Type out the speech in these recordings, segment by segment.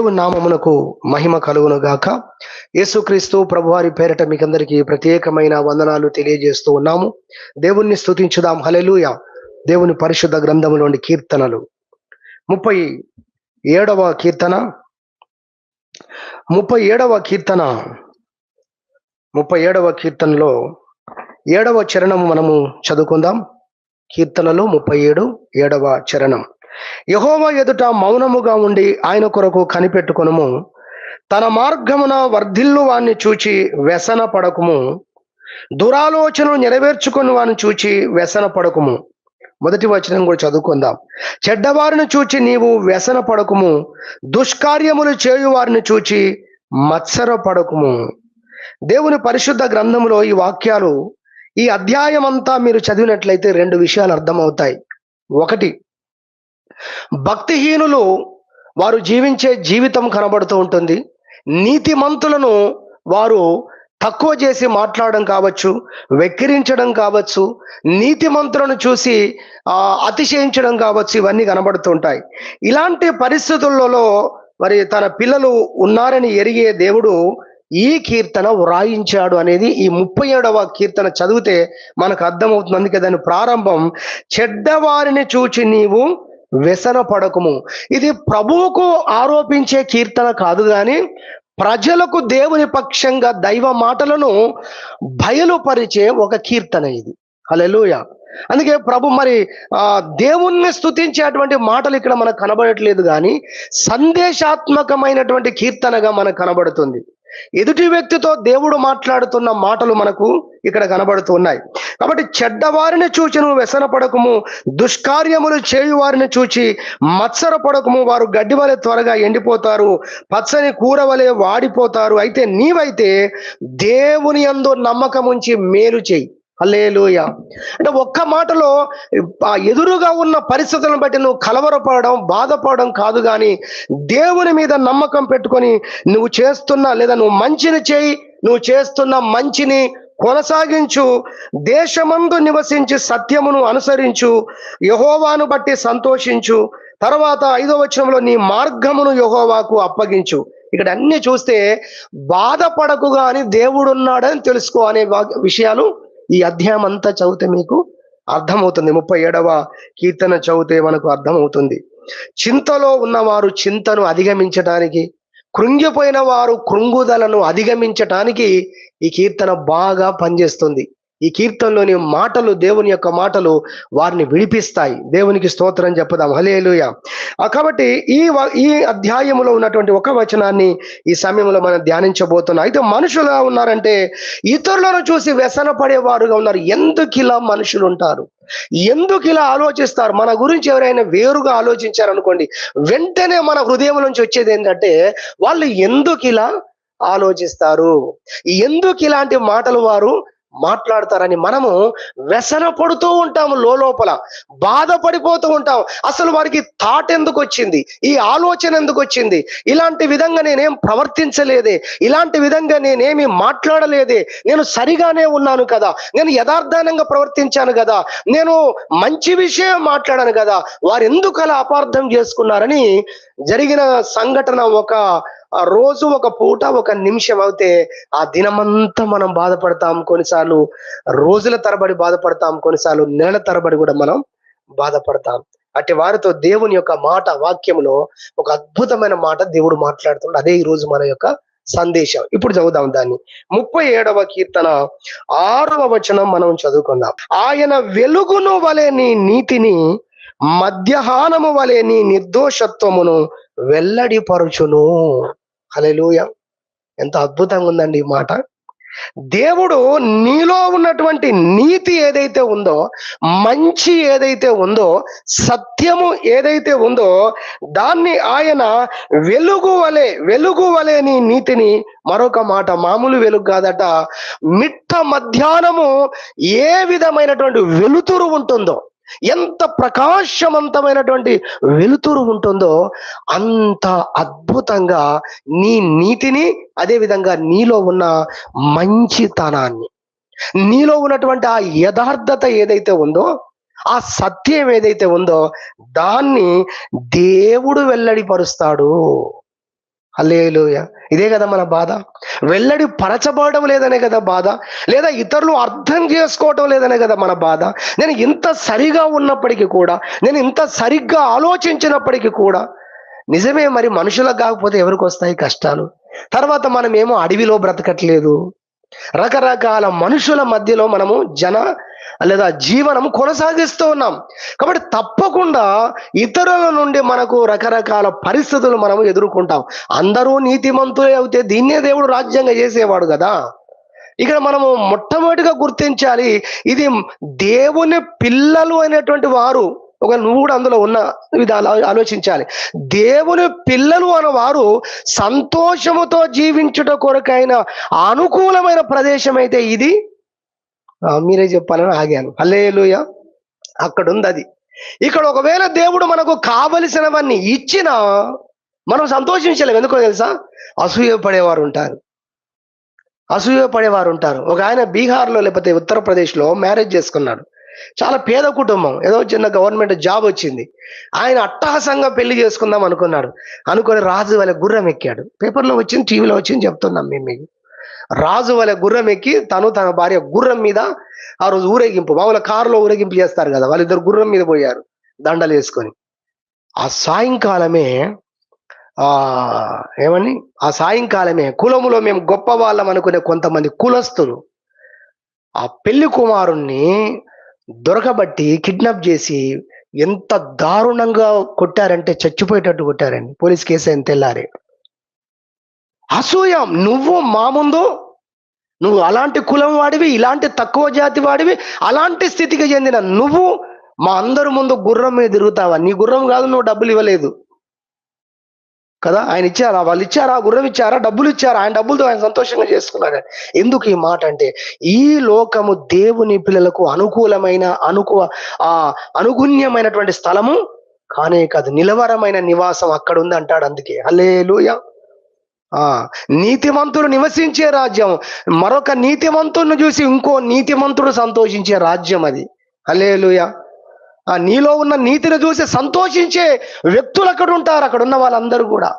దేవుని నామమునకు మహిమ కలుగును గాక. యేసుక్రీస్తు ప్రభువారి పేరట మీకందరికీ ప్రత్యేకమైన వందనాలు తెలియజేస్తూ ఉన్నాము. దేవుణ్ణి స్తుతించుదాం. హల్లెలూయా. దేవుని పరిశుద్ధ గ్రంథములోని కీర్తనలు 37వ కీర్తన 37వ కీర్తనలో 7వ చరణము మనము చదువుకుందాం. కీర్తనలో 37 7వ చరణం. యెహోవా ఎదుట మౌనముగా ఉండి ఆయన కొరకు కనిపెట్టుకొనుము. తన మార్గమున వర్ధిల్లు వాణ్ణి చూచి వ్యసన పడకుము. దురాలోచనలు నెరవేర్చుకుని వాని చూచి వ్యసన పడకుము. మొదటి వచనం కూడా చదువుకుందాం. చెడ్డవారిని చూచి నీవు వ్యసన పడకుము. దుష్కార్యములు చేయు వారిని చూచి మత్సర పడకుము. దేవుని పరిశుద్ధ గ్రంథములో ఈ వాక్యాలు, ఈ అధ్యాయం అంతా మీరు చదివినట్లయితే రెండు విషయాలు అర్థమవుతాయి. ఒకటి, భక్తిహీనులు వారు జీవించే జీవితం కనబడుతూ ఉంటుంది. నీతిమంతులను వారు తక్కువ చేసి మాట్లాడడం కావచ్చు, వెక్కిరించడం కావచ్చు, నీతిమంతులను చూసి అతిశయించడం కావచ్చు, ఇవన్నీ కనబడుతుంటాయి. ఇలాంటి పరిస్థితులలో మరి తన పిల్లలు ఉన్నారని ఎరిగే దేవుడు ఈ కీర్తన వ్రాయించాడు అనేది ఈ 37వ కీర్తన చదివితే మనకు అర్థమవుతుంది. అందుకే దాని ప్రారంభం, చెడ్డవారిని చూచి నీవు వ్యసన పడకుము. ఇది ప్రభువుకు ఆరోపించే కీర్తన కాదు, కానీ ప్రజలకు దేవుని పక్షంగా దైవ మాటలను బయలుపరిచే ఒక కీర్తన ఇది. హల్లెలూయా. అందుకే ప్రభు మరి దేవుణ్ణి స్తుతించేటువంటి మాటలు ఇక్కడ మనకు కనబడట్లేదు, కానీ సందేశాత్మకమైనటువంటి కీర్తనగా మనకు కనబడుతుంది. ఎదుటి వ్యక్తితో దేవుడు మాట్లాడుతున్న మాటలు మనకు ఇక్కడ కనబడుతున్నాయి. కాబట్టి చెడ్డవారిని చూచి నువ్వు వ్యసన పడకుము. దుష్కార్యములు చేయు వారిని చూచి మత్సర పడకుము. వారు గడ్డి వలె త్వరగా ఎండిపోతారు, పచ్చని కూర వలె వాడిపోతారు. అయితే నీవైతే దేవుని యందు నమ్మకం ఉంచి మేలు చేయి. హల్లెలూయా. అంటే ఒక్క మాటలో ఎదురుగా ఉన్న పరిస్థితులను బట్టి నువ్వు కలవరపడడం, బాధపడడం కాదు, కానీ దేవుని మీద నమ్మకం పెట్టుకొని నువ్వు చేస్తున్న లేదా నువ్వు మంచిని చేయి, నువ్వు చేస్తున్న మంచిని కొనసాగించు. దేశమందు నివసించి సత్యమును అనుసరించు, యెహోవాను బట్టి సంతోషించు. తర్వాత 5వ వచనంలో నీ మార్గమును యెహోవాకు అప్పగించు. ఇక్కడ అన్ని చూస్తే బాధపడకు గాని దేవుడున్నాడని తెలుసుకో అనే విషయాలు ఈ అధ్యాయం అంతా చదివితే మీకు అర్థమవుతుంది. 37వ కీర్తన చదివితే మనకు అర్థమవుతుంది. చింతలో ఉన్నవారు చింతను అధిగమించటానికి, కృంగిపోయిన వారు కృంగుదలను అధిగమించటానికి ఈ కీర్తన బాగా పనిచేస్తుంది. ఈ కీర్తనలోని మాటలు, దేవుని యొక్క మాటలు వారిని విడిపిస్తాయి. దేవునికి స్తోత్రం చెప్పుదాం. హల్లెలూయా. కాబట్టి ఈ అధ్యాయములో ఉన్నటువంటి ఒక వచనాన్ని ఈ సమయంలో మనం ధ్యానించబోతున్నాం. అయితే మనుషులుగా ఉన్నారంటే ఇతరులను చూసి వ్యసన పడేవారుగా ఉన్నారు. ఎందుకు ఇలా మనుషులు ఉంటారు? ఎందుకు ఇలా ఆలోచిస్తారు? మన గురించి ఎవరైనా వేరుగా ఆలోచించారనుకోండి, వెంటనే మన హృదయం నుంచి వచ్చేది ఏంటంటే, వాళ్ళు ఎందుకు ఇలా ఆలోచిస్తారు, ఎందుకు ఇలాంటి మాటలు వారు మాట్లాడతారని మనము వ్యసన పడుతూ ఉంటాము. లోపల బాధపడిపోతూ ఉంటాం. అసలు వారికి థాట్ ఎందుకు వచ్చింది, ఈ ఆలోచన ఎందుకు వచ్చింది, ఇలాంటి విధంగా నేనేం ప్రవర్తించలేదే, ఇలాంటి విధంగా నేనేమి మాట్లాడలేదే, నేను సరిగానే ఉన్నాను కదా, నేను యథార్థంగా ప్రవర్తించాను కదా, నేను మంచి విషయం మాట్లాడాను కదా, వారు ఎందుకు అలా అపార్థం చేసుకున్నారని జరిగిన సంఘటన ఒక రోజు, ఒక పూట, ఒక నిమిషం అవుతే ఆ దినమంతా మనం బాధపడతాం. కొన్నిసార్లు రోజుల తరబడి బాధపడతాం, కొన్నిసార్లు నెలల తరబడి కూడా మనం బాధపడతాం. అట్టి వారితో దేవుని యొక్క మాట, వాక్యములో ఒక అద్భుతమైన మాట దేవుడు మాట్లాడుతున్నాడు. అదే ఈ రోజు మన యొక్క సందేశం. ఇప్పుడు చదువుదాం దాన్ని. 37వ కీర్తన 6వ వచనం మనం చదువుకుందాం. ఆయన వెలుగును వలె నీ నీతిని, మధ్యాహ్నము వలె నీ నిర్దోషత్వమును వెల్లడిపరుచును. హల్లెలూయా. ఎంత అద్భుతంగా ఉందండి ఈ మాట. దేవుడు నీలో ఉన్నటువంటి నీతి ఏదైతే ఉందో, మంచి ఏదైతే ఉందో, సత్యము ఏదైతే ఉందో, దాన్ని ఆయన వెలుగు వలె నీ నీతిని, మరొక మాట మామూలు వెలుగు కాదట, మిట్ట మధ్యాహ్నము ఏ విధమైనటువంటి వెలుతురు ఉంటుందో, ఎంత ప్రకాశవంతమైనటువంటి వెలుతురు ఉంటుందో అంత అద్భుతంగా నీ నీతిని, అదే విధంగా నీలో ఉన్న మంచితనాన్ని, నీలో ఉన్నటువంటి ఆ యథార్థత ఏదైతే ఉందో, ఆ సత్యం ఏదైతే ఉందో దాన్ని దేవుడు వెల్లడిపరుస్తాడు. హల్లెలూయా. ఇదే కదా మన బాధ. వెల్లడి పరచబడడం లేదనే కదా బాధ, లేదా ఇతరులు అర్థం చేసుకోవటం లేదనే కదా మన బాధ. నేను ఇంత సరిగా ఉన్నప్పటికీ కూడా, నేను ఇంత సరిగ్గా ఆలోచించినప్పటికీ కూడా, నిజమే మరి మనుషులకు కాకపోతే ఎవరికి వస్తాయి కష్టాలు? తర్వాత మనమేమో అడవిలో బ్రతకట్లేదు, రకరకాల మనుషుల మధ్యలో మనము లేదా జీవనం కొనసాగిస్తూ ఉన్నాం. కాబట్టి తప్పకుండా ఇతరుల నుండి మనకు రకరకాల పరిస్థితులు మనము ఎదుర్కొంటాం. అందరూ నీతిమంతులే అవుతే దీన్నే దేవుడు రాజ్యంగా చేసేవాడు కదా. ఇక్కడ మనము మొట్టమొదటిగా గుర్తించాలి, ఇది దేవుని పిల్లలు అనేటువంటి వారు, నువ్వు కూడా అందులో ఉన్న విధాలు ఆలోచించాలి. దేవుని పిల్లలు అన్నవారు సంతోషముతో జీవించుట కొరకైన అనుకూలమైన ప్రదేశం అయితే ఇది. మీరే చెప్పాలని ఆగాను. హల్లెలూయా. అక్కడ ఉంది అది. ఇక్కడ ఒకవేళ దేవుడు మనకు కావలసినవన్నీ ఇచ్చినా మనం సంతోషించలేము. ఎందుకో తెలుసా? అసూయపడేవారు ఉంటారు. ఒక ఆయన బీహార్లో లేకపోతే ఉత్తరప్రదేశ్లో మ్యారేజ్ చేసుకున్నాడు. చాలా పేద కుటుంబం, ఏదో చిన్న గవర్నమెంట్ జాబ్ వచ్చింది. ఆయన అట్టహాసంగా పెళ్లి చేసుకుందాం అనుకొని రాజు వలె గుర్రం ఎక్కాడు. పేపర్లో వచ్చింది, టీవీలో వచ్చింది, చెప్తున్నాం మేము మీకు. రాజు వలె గుర్రం ఎక్కి తన భార్య గుర్రం మీద ఆ రోజు ఊరేగింపు, మామూలు కారులో ఊరేగింపు చేస్తారు కదా, వాళ్ళిద్దరు గుర్రం మీద పోయారు దండలు వేసుకొని. ఆ సాయంకాలమే కులములో మేము గొప్ప వాళ్ళం అనుకునే కొంతమంది కులస్తులు ఆ పెళ్లి కుమారుణ్ణి దొరకబట్టి కిడ్నాప్ చేసి ఎంత దారుణంగా కొట్టారంటే చచ్చిపోయేటట్టు కొట్టారండి. పోలీస్ కేసు అయిన తెల్లారే. అసూయ. నువ్వు అలాంటి కులం వాడివి, ఇలాంటి తక్కువ జాతి వాడివి, అలాంటి స్థితికి చెందిన నువ్వు మా అందరి ముందు గుర్రం మీద తిరుగుతావా? నీ గుర్రం కాదు, నువ్వు డబ్బులు ఇవ్వలేదు కదా. ఆయన ఇచ్చారా? వాళ్ళు ఇచ్చారా? గుర్రం ఇచ్చారా? డబ్బులు ఇచ్చారా? ఆయన డబ్బులతో ఆయన సంతోషంగా చేసుకున్నాడు. ఎందుకు ఈ మాట అంటే, ఈ లోకము దేవుని పిల్లలకు అనుగుణ్యమైనటువంటి స్థలము కానే కాదు, నిలవరమైన నివాసం అక్కడ ఉంది అంటాడు. అందుకే హల్లెలూయా. నీతిమంతుడు నివసించే రాజ్యం, మరొక నీతిమంతుడిని చూసి ఇంకో నీతిమంతుడు సంతోషించే రాజ్యం అది. హల్లెలూయా. నీలో ఉన్న నీతిని చూసి సంతోషించే వ్యక్తులు అక్కడ ఉంటారు. అక్కడ ఉన్న వాళ్ళందరూ కూడా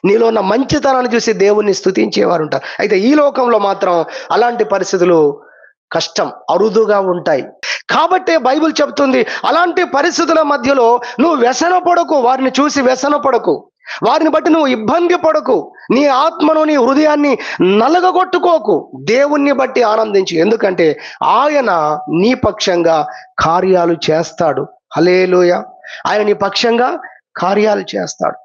నీలో ఉన్న మంచితనాన్ని చూసి దేవుణ్ణి స్తుతించేవారు ఉంటారు. అయితే ఈ లోకంలో మాత్రం అలాంటి పరిస్థితులు కష్టం, అరుదుగా ఉంటాయి. కాబట్టి బైబిల్ చెప్తుంది, అలాంటి పరిస్థితుల మధ్యలో నువ్వు వ్యసనపడకు, వారిని చూసి వ్యసనపడకు, వారిని బట్టి నువ్వు ఇబ్బంది పడకు, నీ ఆత్మను నీ హృదయాన్ని నలగగొట్టుకోకు, దేవుణ్ణి బట్టి ఆనందించు. ఎందుకంటే ఆయన నీ పక్షంగా కార్యాలు చేస్తాడు. హల్లెలూయా. ఆయన నీ పక్షంగా కార్యాలు చేస్తాడు.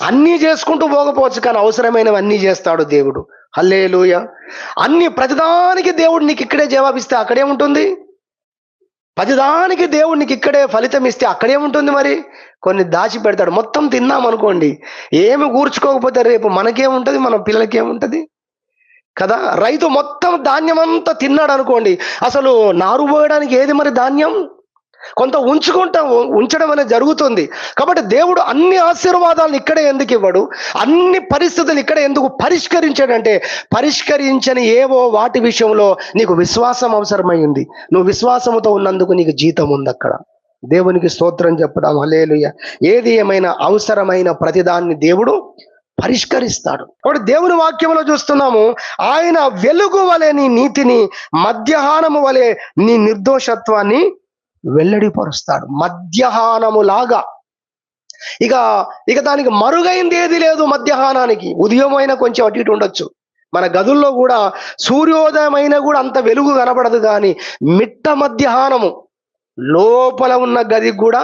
అన్నీ చేసుకుంటూ పోకపోవచ్చు, కానీ అవసరమైనవి అన్నీ చేస్తాడు దేవుడు. హల్లెలూయా. ప్రతిదానికి దేవుడు నీకు ఇక్కడే జవాబిస్తే అక్కడే ఉంటుంది. ప్రతిదానికి దేవుడు నీకు ఇక్కడే ఫలితం ఇస్తే అక్కడే ఉంటుంది. మరి కొన్ని దాచి పెడతాడు. మొత్తం తిన్నాం అనుకోండి, ఏమి కూర్చుకోకపోతే రేపు మనకేముంటది, మన పిల్లలకేముంటది కదా. రైతు మొత్తం ధాన్యం అంతా తిన్నాడు అనుకోండి, అసలు నారు పోయడానికి ఏది మరి ధాన్యం? కొంత ఉంచడం అనేది జరుగుతుంది. కాబట్టి దేవుడు అన్ని ఆశీర్వాదాలను ఇక్కడే ఎందుకు ఇవ్వడు? అన్ని పరిస్థితులు ఇక్కడ ఎందుకు పరిష్కరించాడంటే, పరిష్కరించని ఏవో వాటి విషయంలో నీకు విశ్వాసం అవసరమైంది. నువ్వు విశ్వాసంతో ఉన్నందుకు నీకు జీతం ఉంది అక్కడ. దేవునికి స్తోత్రం చెప్పుదాం. హల్లెలూయా. ఏది ఏమైనా అవసరమైన ప్రతిదాన్ని దేవుడు పరిష్కరిస్తాడు. కాబట్టి దేవుని వాక్యంలో చూస్తున్నాము, ఆయన వెలుగు వలె నీ నీతిని, మధ్యాహ్నము వలె నీ నిర్దోషత్వాన్ని వెల్లడిపరుస్తాడు. మధ్యాహ్నములాగా. ఇక దానికి మరుగైంది ఏది లేదు. మధ్యాహ్నానికి ఉదయం అయినా కొంచెం అటు ఇటు ఉండొచ్చు. మన గదుల్లో కూడా సూర్యోదయం అయినా కూడా అంత వెలుగు కనపడదు, కానీ మిట్ట మధ్యాహ్నము లోపల ఉన్న గదికి కూడా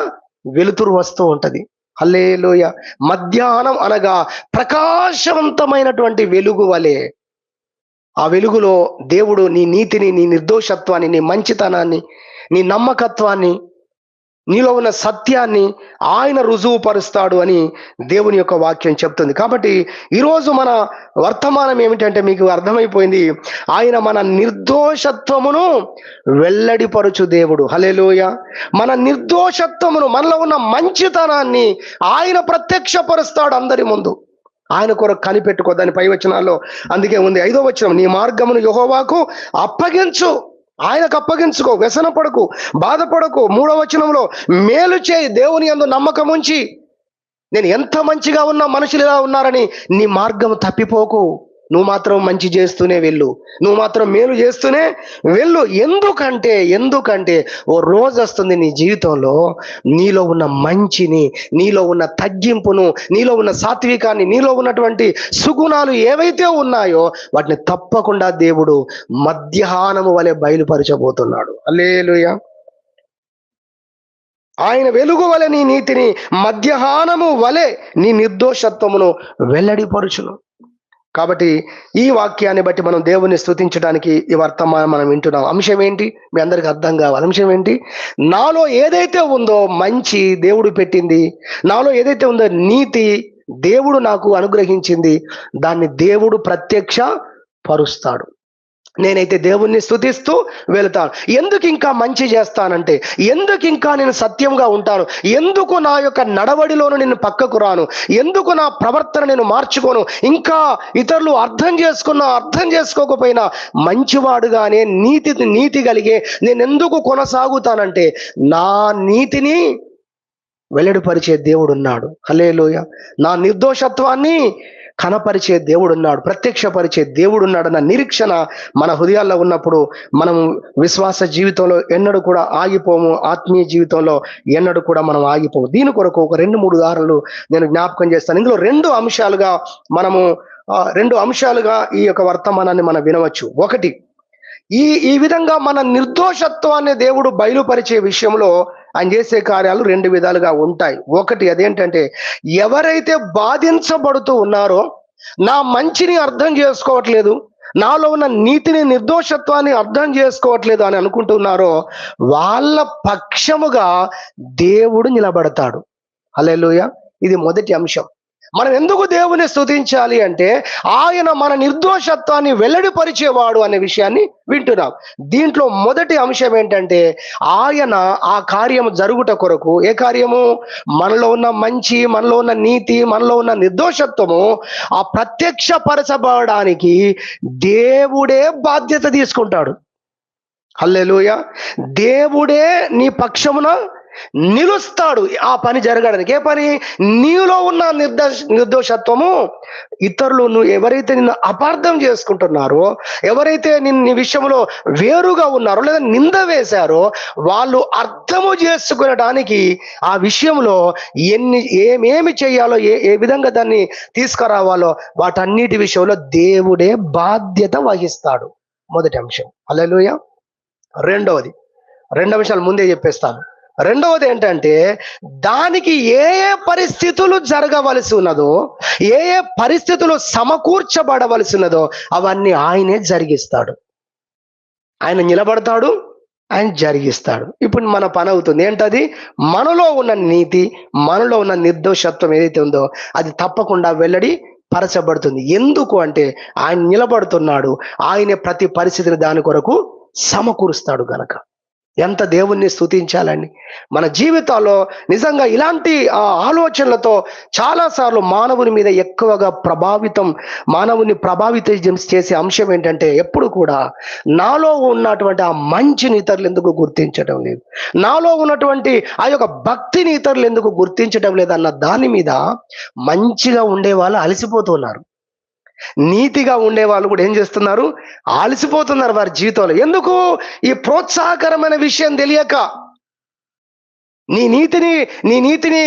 వెలుతురు వస్తూ ఉంటది. హల్లెలూయా. మధ్యాహ్నం అనగా ప్రకాశవంతమైనటువంటి వెలుగు వలె. ఆ వెలుగులో దేవుడు నీ నీతిని, నీ నిర్దోషత్వాన్ని, నీ మంచితనాన్ని, నీ నమ్మకత్వాన్ని, నీలో ఉన్న సత్యాన్ని ఆయన రుజువుపరుస్తాడు అని దేవుని యొక్క వాక్యం చెప్తుంది. కాబట్టి ఈరోజు మన వర్తమానం ఏమిటంటే, మీకు అర్థమైపోయింది, ఆయన మన నిర్దోషత్వమును వెల్లడిపరుచు దేవుడు. హల్లెలూయా. మన నిర్దోషత్వమును, మనలో ఉన్న మంచితనాన్ని ఆయన ప్రత్యక్షపరుస్తాడు అందరి ముందు. ఆయన కొరకు కనిపెట్టుకో. దాని పై వచనాల్లో అందుకే ఉంది, 5వ వచనం, నీ మార్గమును యెహోవాకు అప్పగించు, ఆయనకు అప్పగించుకో, వ్యసనపడకు, బాధపడకు. 3వ వచనంలో మేలు చేయి, దేవుని యందు నమ్మకం ఉంచి నేను ఎంత మంచిగా ఉన్నా మనుషులు ఇలా ఉన్నారని నీ మార్గం తప్పిపోకు. నువ్వు మాత్రం మంచి చేస్తూనే వెళ్ళు, నువ్వు మాత్రం మేలు చేస్తూనే వెళ్ళు. ఎందుకంటే ఓ రోజు వస్తుంది నీ జీవితంలో, నీలో ఉన్న మంచిని, నీలో ఉన్న తగ్గింపును, నీలో ఉన్న సాత్వికాన్ని, నీలో ఉన్నటువంటి సుగుణాలు ఏవైతే ఉన్నాయో వాటిని తప్పకుండా దేవుడు మధ్యాహ్నము వలె బయలుపరచబోతున్నాడు. హల్లెలూయా. ఆయన వెలుగు వలె నీ నీతిని, మధ్యాహ్నము వలె నీ నిర్దోషత్వమును వెల్లడిపరుచును. కాబట్టి ఈ వాక్యాన్ని బట్టి మనం దేవుణ్ణి స్తుతించడానికి ఈ వర్తమానం మనం వింటున్నాం. అంశం ఏంటి? మీ అందరికి అర్థం కావాలి. అంశం ఏంటి? నాలో ఏదైతే ఉందో మంచి దేవుడు పెట్టింది, నాలో ఏదైతే ఉందో నీతి దేవుడు నాకు అనుగ్రహించింది, దాన్ని దేవుడు ప్రత్యక్ష పరుస్తాడు. నేనైతే దేవుణ్ణి స్తుతిస్తూ వెళతాను. ఎందుకు ఇంకా మంచి చేస్తానంటే, ఎందుకు ఇంకా నేను సత్యంగా ఉంటాను, ఎందుకు నా యొక్క నడవడిలోను నేను పక్కకు రాను, ఎందుకు నా ప్రవర్తన నేను మార్చుకోను, ఇంకా ఇతరులు అర్థం చేసుకోకపోయినా మంచివాడుగానే నీతి కలిగే నేను ఎందుకు కొనసాగుతానంటే, నా నీతిని వెల్లడిపరిచే దేవుడున్నాడు. హల్లెలూయా. నా నిర్దోషత్వాన్ని కనపరిచే దేవుడున్నాడు, ప్రత్యక్షపరిచే దేవుడున్నాడన్న నిరీక్షణ మన హృదయాల్లో ఉన్నప్పుడు మనం విశ్వాస జీవితంలో ఎన్నడూ కూడా ఆగిపోము, ఆత్మీయ జీవితంలో ఎన్నడూ కూడా మనం ఆగిపోము. దీని కొరకు ఒక 2-3 ఉదాహరణలు నేను జ్ఞాపకం చేస్తాను. ఇందులో రెండు అంశాలుగా ఈ యొక్క వర్తమానాన్ని మనం వినవచ్చు. ఒకటి, ఈ విధంగా మన నిర్దోషత్వాన్ని దేవుడు బయలుపరిచే విషయంలో ఆయన చేసే కార్యాలు 2 విధాలుగా ఉంటాయి. ఒకటి అదేంటంటే, ఎవరైతే బాధించబడుతూ ఉన్నారో, నా మంచిని అర్థం చేసుకోవట్లేదు, నాలో ఉన్న నీతిని, నిర్దోషత్వాన్ని అర్థం చేసుకోవట్లేదు అని అనుకుంటున్నారో, వాళ్ళ పక్షముగా దేవుడు నిలబడతాడు. హల్లెలూయా. ఇది మొదటి అంశం. మనం ఎందుకు దేవుని స్తుతించాలి అంటే, ఆయన మన నిర్దోషత్వాన్ని వెల్లడిపరిచేవాడు అనే విషయాన్ని వింటున్నాం. దీంట్లో మొదటి అంశం ఏంటంటే, ఆయన ఆ కార్యము జరుగుట కొరకు, ఏ కార్యము? మనలో ఉన్న మంచి, మనలో ఉన్న నీతి, మనలో ఉన్న నిర్దోషత్వము ఆ ప్రత్యక్షపరచబడడానికి దేవుడే బాధ్యత తీసుకుంటాడు. హల్లెలూయా. దేవుడే నీ పక్షమున నిలుస్తాడు ఆ పని జరగడానికి. ఏ పని? నీలో ఉన్న నిర్దోషత్వము ఇతరులు ఎవరైతే నిన్ను అపార్థం చేసుకుంటున్నారో, ఎవరైతే నీ విషయంలో వేరుగా ఉన్నారో లేదా నింద వేశారో, వాళ్ళు అర్థము చేసుకునడానికి ఆ విషయంలో ఏమేమి చేయాలో, ఏ విధంగా దాన్ని తీసుకురావాలో వాటన్నిటి విషయంలో దేవుడే బాధ్యత వహిస్తాడు. మొదటి అంశం. హల్లెలూయా. రెండు అంశాలు ముందే చెప్పేస్తాను. రెండవది ఏంటంటే, దానికి ఏ పరిస్థితులు జరగవలసి ఉన్నదో, ఏ పరిస్థితులు సమకూర్చబడవలసి ఉన్నదో అవన్నీ ఆయనే జరిగిస్తాడు. ఆయన నిలబడతాడు, ఆయన జరిగిస్తాడు. ఇప్పుడు మన పని అవుతుంది ఏంటది? మనలో ఉన్న నీతి, మనలో ఉన్న నిర్దోషత్వం ఏదైతే ఉందో అది తప్పకుండా వెల్లడి పరచబడుతుంది. ఎందుకు అంటే, ఆయన నిలబడుతున్నాడు, ఆయనే ప్రతి పరిస్థితిని దాని కొరకు సమకూరుస్తాడు గనక. ఎంత దేవుణ్ణి స్తుతించాలండి. మన జీవితాల్లో నిజంగా ఇలాంటి ఆలోచనలతో చాలాసార్లు మానవుని మీద ఎక్కువగా మానవుని ప్రభావితం చేసే అంశం ఏంటంటే, ఎప్పుడు కూడా నాలో ఉన్నటువంటి ఆ మంచిని ఇతరులు ఎందుకు గుర్తించడం లేదు, నాలో ఉన్నటువంటి ఆ యొక్క భక్తిని ఇతరులు ఎందుకు గుర్తించడం లేదన్న దాని మీద మంచిగా ఉండే వాళ్ళు అలసిపోతున్నారు. నీతిగా ఉండే వాళ్ళు కూడా ఏం చేస్తున్నారు? ఆలసిపోతున్నారు వారి జీవితంలో. ఎందుకు? ఈ ప్రోత్సాహకరమైన విషయం తెలియక. నీ నీతిని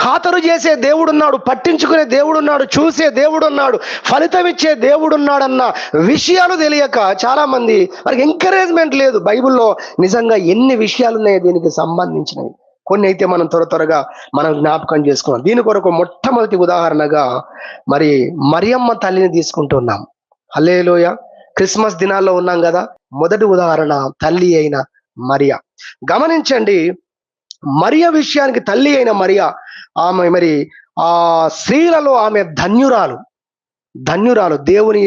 ఖాతరు చేసే దేవుడున్నాడు, పట్టించుకునే దేవుడున్నాడు, చూసే దేవుడున్నాడు, ఫలితం ఇచ్చే దేవుడున్నాడన్న విషయాలు తెలియక చాలా మంది, వారికి ఎంకరేజ్మెంట్ లేదు. బైబిల్లో నిజంగా ఎన్ని విషయాలు ఉన్నాయో దీనికి సంబంధించినవి. కొన్ని అయితే మనం త్వరగా మనం జ్ఞాపకం చేసుకున్నాం. దీని కొరకు మొట్టమొదటి ఉదాహరణగా మరి మరియమ్మ తల్లిని తీసుకుంటున్నాం. హల్లెలూయా. క్రిస్మస్ దినాల్లో ఉన్నాం కదా. మొదటి ఉదాహరణ తల్లి అయిన మరియ. గమనించండి, మరియ విషయానికి తల్లి అయిన మరియ, ఆమె మరి స్త్రీలలో ఆమె ధన్యురాలు. దేవుని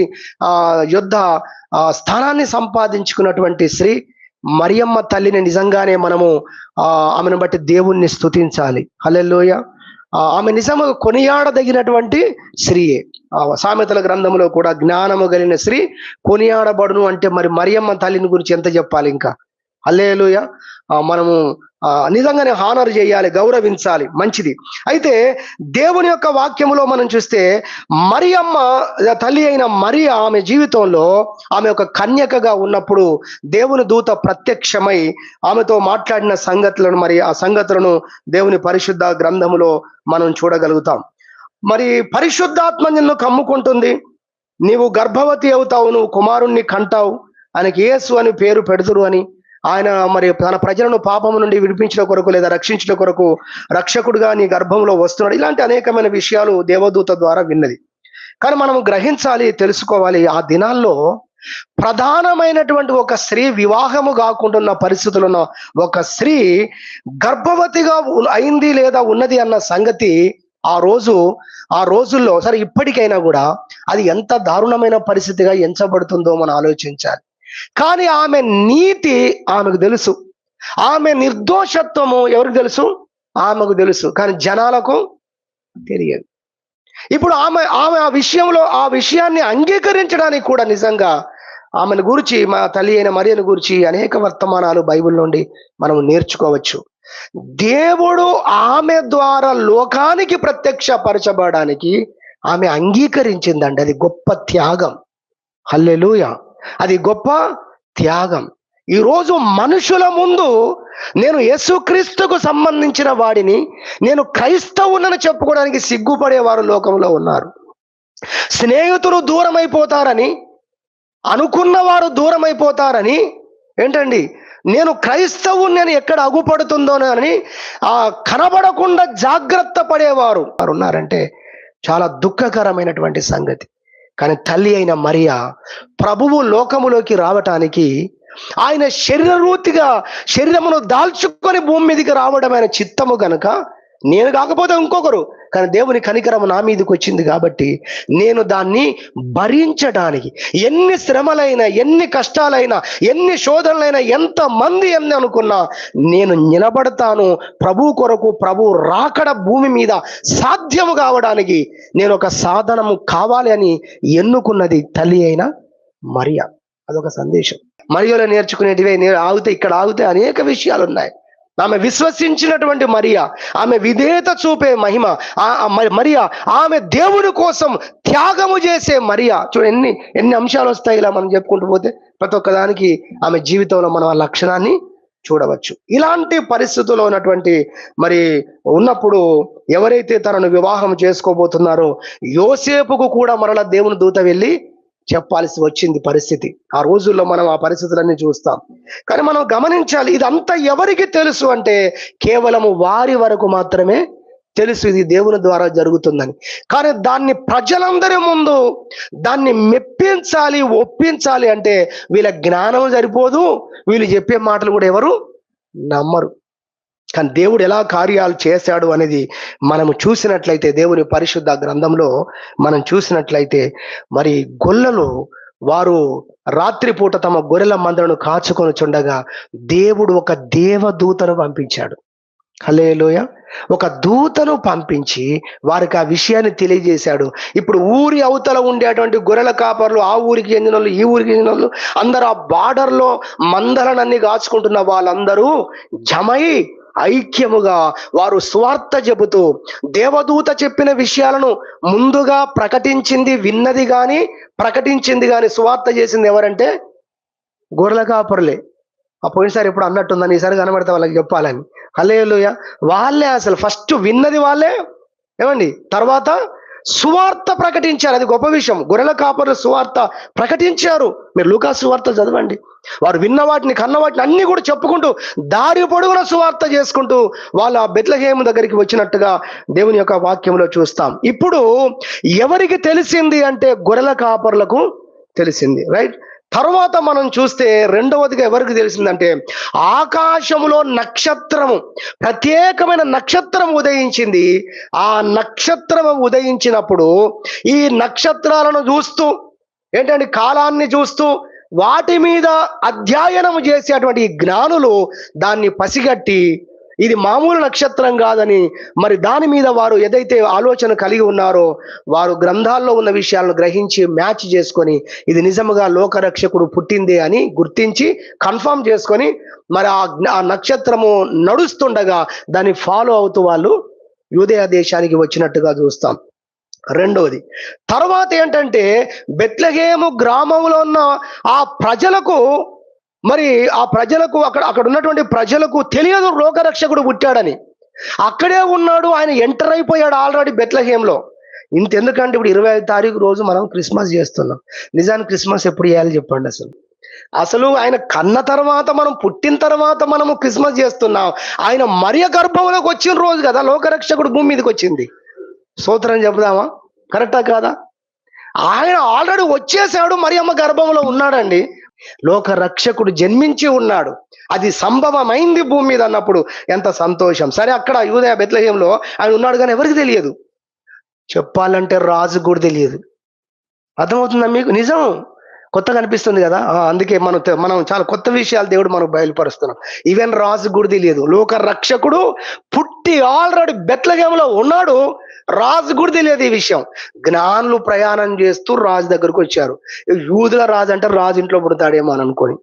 యుద్ధ స్థానాన్ని సంపాదించుకున్నటువంటి స్త్రీ మరియమ్మ తల్లిని నిజంగానే మనము ఆమెను బట్టి దేవుణ్ణి స్తుతించాలి. హల్లెలూయా. ఆమె నిజంగా కొనియాడదగినటువంటి స్త్రీయే. సామెతల గ్రంథంలో కూడా జ్ఞానము కలిగిన స్త్రీ కొనియాడబడును అంటే మరి మరియమ్మ తల్లిని గురించి ఎంత చెప్పాలి ఇంకా. హల్లెలూయా. మనము నిజంగానే హానర్ చేయాలి, గౌరవించాలి, మంచిది. అయితే దేవుని యొక్క వాక్యములో మనం చూస్తే మరియమ్మ, తల్లి అయిన మరియ, ఆమె జీవితంలో ఆమె ఒక కన్యకగా ఉన్నప్పుడు దేవుని దూత ప్రత్యక్షమై ఆమెతో మాట్లాడిన సంగతులను, మరి ఆ సంగతులను దేవుని పరిశుద్ధ గ్రంథములో మనం చూడగలుగుతాం. మరి పరిశుద్ధాత్మ నిన్ను కమ్ముకుంటుంది, నీవు గర్భవతి అవుతావు, నువ్వు కుమారుణ్ణి కంటావు, ఆయనకి యేసు అని పేరు పెడుతురు అని, ఆయన మరి తన ప్రజలను పాపము నుండి విడిపించడం కొరకు లేదా రక్షించడం కొరకు రక్షకుడుగా నీ గర్భంలో వస్తున్నాడు. ఇలాంటి అనేకమైన విషయాలు దేవదూత ద్వారా విన్నది. కానీ మనం గ్రహించాలి, తెలుసుకోవాలి, ఆ దినాల్లో ప్రధానమైనటువంటి ఒక స్త్రీ వివాహము కాకుండా పరిస్థితులు ఉన్న ఒక స్త్రీ గర్భవతిగా అయింది లేదా ఉన్నది అన్న సంగతి ఆ రోజుల్లో, సరే ఇప్పటికైనా కూడా అది ఎంత దారుణమైన పరిస్థితిగా ఎంచబడుతుందో మనం ఆలోచించాలి. కానీ ఆమె నీతి ఆమెకు తెలుసు, ఆమె నిర్దోషత్వము ఎవరికి తెలుసు? ఆమెకు తెలుసు, కానీ జనాలకు తెలియదు. ఇప్పుడు ఆమె ఆ విషయాన్ని అంగీకరించడానికి కూడా నిజంగా ఆమెను గురించి, మా తల్లి అయిన మరియను గురించి అనేక వర్తమానాలు బైబిల్ నుండి మనం నేర్చుకోవచ్చు. దేవుడు ఆమె ద్వారా లోకానికి ప్రత్యక్షపరచబడడానికి ఆమె అంగీకరించిందండి. అది గొప్ప త్యాగం. హల్లెలూయా, అది గొప్ప త్యాగం. ఈరోజు మనుషుల ముందు నేను యేసుక్రీస్తుకు సంబంధించిన వాడిని, నేను క్రైస్తవునని చెప్పుకోవడానికి సిగ్గుపడేవారు లోకంలో ఉన్నారు. స్నేహితులు దూరం అయిపోతారని, అనుకున్నవారు దూరం అయిపోతారని, ఏంటండి నేను క్రైస్తవుని అని ఎక్కడ అగుపడుతుందోనని కనబడకుండా జాగ్రత్త పడేవారు ఉన్నారంటే చాలా దుఃఖకరమైనటువంటి సంగతి. కానీ తల్లి అయిన మరియ ప్రభువు లోకములోకి రావటానికి ఆయన శరీరమును దాల్చుకొని భూమి మీదకి రావడం ఆయన చిత్తము గనుక, నేను కాకపోతే ఇంకొకరు, కానీ దేవుని కనికరము నా మీదకి వచ్చింది కాబట్టి నేను దాన్ని భరించడానికి ఎన్ని శ్రమలైనా, ఎన్ని కష్టాలైనా, ఎన్ని శోధనలైనా, ఎంత మంది ఎన్ని అనుకున్నా నేను నిలబడతాను. ప్రభు కొరకు, ప్రభు రాకడ భూమి మీద సాధ్యము కావడానికి నేను ఒక సాధనము కావాలి అని ఎన్నుకున్నది తల్లి అయిన మరియ. అదొక సందేశం. మరియలో నేర్చుకునేటివే ఇక్కడ ఆగితే అనేక విషయాలు ఉన్నాయి. ఆమె విశ్వసించినటువంటి మరియ, ఆమె విధేయత చూపే మహిమ మరియ, ఆమె దేవుని కోసం త్యాగము చేసే మరియ. చూడండి ఎన్ని అంశాలు వస్తాయి ఇలా మనం చెప్పుకుంటూ పోతే. ప్రతి ఒక్కదానికి ఆమె జీవితంలో మనం ఆ లక్షణాన్ని చూడవచ్చు. ఇలాంటి పరిస్థితుల్లో ఉన్నప్పుడు ఎవరైతే తనను వివాహం చేసుకోబోతున్నారో యోసేపుకు కూడా మరలా దేవుని దూత వెళ్ళి చెప్పాల్సి వచ్చింది పరిస్థితి. ఆ రోజుల్లో మనం ఆ పరిస్థితులన్నీ చూస్తాం. కానీ మనం గమనించాలి, ఇదంతా ఎవరికి తెలుసు అంటే కేవలము వారి వరకు మాత్రమే తెలుసు ఇది దేవుని ద్వారా జరుగుతుందని. కానీ దాన్ని ప్రజలందరి ముందు దాన్ని మెప్పించాలి, ఒప్పించాలి అంటే వీళ్ళ జ్ఞానం సరిపోదు, వీళ్ళు చెప్పే మాటలు కూడా ఎవరు నమ్మరు. కానీ దేవుడు ఎలా కార్యాలు చేశాడు అనేది మనము చూసినట్లయితే, దేవుని పరిశుద్ధ గ్రంథంలో మనం చూసినట్లయితే, మరి గొల్లలు వారు రాత్రిపూట తమ గొర్రెల మందలను కాచుకొని చుండగా దేవుడు ఒక దేవదూతను పంపించాడు. హల్లెలూయా, ఒక దూతను పంపించి వారికి ఆ విషయాన్ని తెలియజేశాడు. ఇప్పుడు ఊరి అవతల ఉండేటువంటి గొర్రెల కాపర్లు, ఆ ఊరికి చెందిన వాళ్ళు, ఈ ఊరికి చెందిన వాళ్ళు అందరూ ఆ బార్డర్లో మందలనన్నీ కాచుకుంటున్న వాళ్ళందరూ జమై ఐక్యముగా వారు స్వార్థ చెబుతూ దేవదూత చెప్పిన విషయాలను ముందుగా విన్నది కానీ ప్రకటించింది కానీ స్వార్థ చేసింది ఎవరంటే గొర్రెల కాపరులే. పోయినసారి ఎప్పుడు అన్నట్టుందని ఈసారి కనబడితే వాళ్ళకి చెప్పాలని. హల్లెలూయా, వాళ్ళే అసలు ఫస్ట్ విన్నది వాళ్ళే. ఏమండి, తర్వాత సువార్త ప్రకటించారు. అది గొప్ప విషయం. గొర్రెల కాపరులు సువార్త ప్రకటించారు. మీరు లూకా సువార్త చదవండి. వారు విన్న వాటిని, కన్న వాటిని అన్ని కూడా చెప్పుకుంటూ దారి పొడుగున సువార్త చేసుకుంటూ వాళ్ళ బెత్లెహేము దగ్గరికి వచ్చినట్టుగా దేవుని యొక్క వాక్యంలో చూస్తాం. ఇప్పుడు ఎవరికి తెలిసింది అంటే గొర్రెల కాపరులకు తెలిసింది, రైట్. తర్వాత మనం చూస్తే రెండవదిగా ఎవరికి తెలిసిందంటే ఆకాశములో నక్షత్రము, ప్రత్యేకమైన నక్షత్రం ఉదయించింది. ఆ నక్షత్రం ఉదయించినప్పుడు ఈ నక్షత్రాలను చూస్తూ ఏంటంటే కాలాన్ని చూస్తూ వాటి మీద అధ్యయనం చేసేటువంటి జ్ఞానులు దాన్ని పసిగట్టి ఇది మామూలు నక్షత్రం కాదని, మరి దాని మీద వారు ఏదైతే ఆలోచన కలిగి ఉన్నారో వారు గ్రంథాల్లో ఉన్న విషయాలను గ్రహించి మ్యాచ్ చేసుకొని ఇది నిజముగా లోకరక్షకుడు పుట్టిందే అని గుర్తించి కన్ఫర్మ్ చేసుకొని మరి ఆ నక్షత్రము నడుస్తుండగా దాన్ని ఫాలో అవుతూ వాళ్ళు యూదయ దేశానికి వచ్చినట్టుగా చూస్తాం. రెండవది, తర్వాత ఏంటంటే బెత్లెహేము గ్రామంలో ఉన్న ఆ ప్రజలకు అక్కడ ఉన్నటువంటి ప్రజలకు తెలియదు లోకరక్షకుడు పుట్టాడని. అక్కడే ఉన్నాడు, ఆయన ఎంటర్ అయిపోయాడు ఆల్రెడీ బెత్లెహేంలో. ఇంతెందుకంటే ఇప్పుడు 25 తారీఖు రోజు మనం క్రిస్మస్ చేస్తున్నాం. నిజానికి క్రిస్మస్ ఎప్పుడు చేయాలి చెప్పండి? అసలు ఆయన కన్న తర్వాత, మనం పుట్టిన తర్వాత మనము క్రిస్మస్ చేస్తున్నాం. ఆయన మరియ గర్భంలోకి వచ్చిన రోజు కదా లోకరక్షకుడు భూమి మీదకి వచ్చింది. స్తోత్రం చెబుదామా? కరెక్టా కాదా? ఆయన ఆల్రెడీ వచ్చేసాడు, మరియమ్మ గర్భంలో ఉన్నాడండి. లోక రక్షకుడు జన్మించి ఉన్నాడు, అది సంభవమైంది భూమి మీద అన్నప్పుడు ఎంత సంతోషం. సరే, అక్కడ యూదయ బెత్లెహేంలో ఆయన ఉన్నాడు, కానీ ఎవరికి తెలియదు. చెప్పాలంటే రాజు కూడా తెలియదు. అర్థమవుతుందా మీకు? నిజం కొత్తగా అనిపిస్తుంది కదా. అందుకే మనం చాలా కొత్త విషయాలు దేవుడు మనకు బయలుపరుస్తున్నాం. ఈవెన్ రాజు కూడా తెలియదు. లోక రక్షకుడు పుట్టి ఆల్రెడీ బెత్లెహేంలో ఉన్నాడు, రాజు కూడా తెలియదు ఈ విషయం. జ్ఞానులు ప్రయాణం చేస్తూ రాజు దగ్గరకు వచ్చారు. యూదుల రాజు అంటే రాజు ఇంట్లో పుడతాడేమో అని అనుకొని,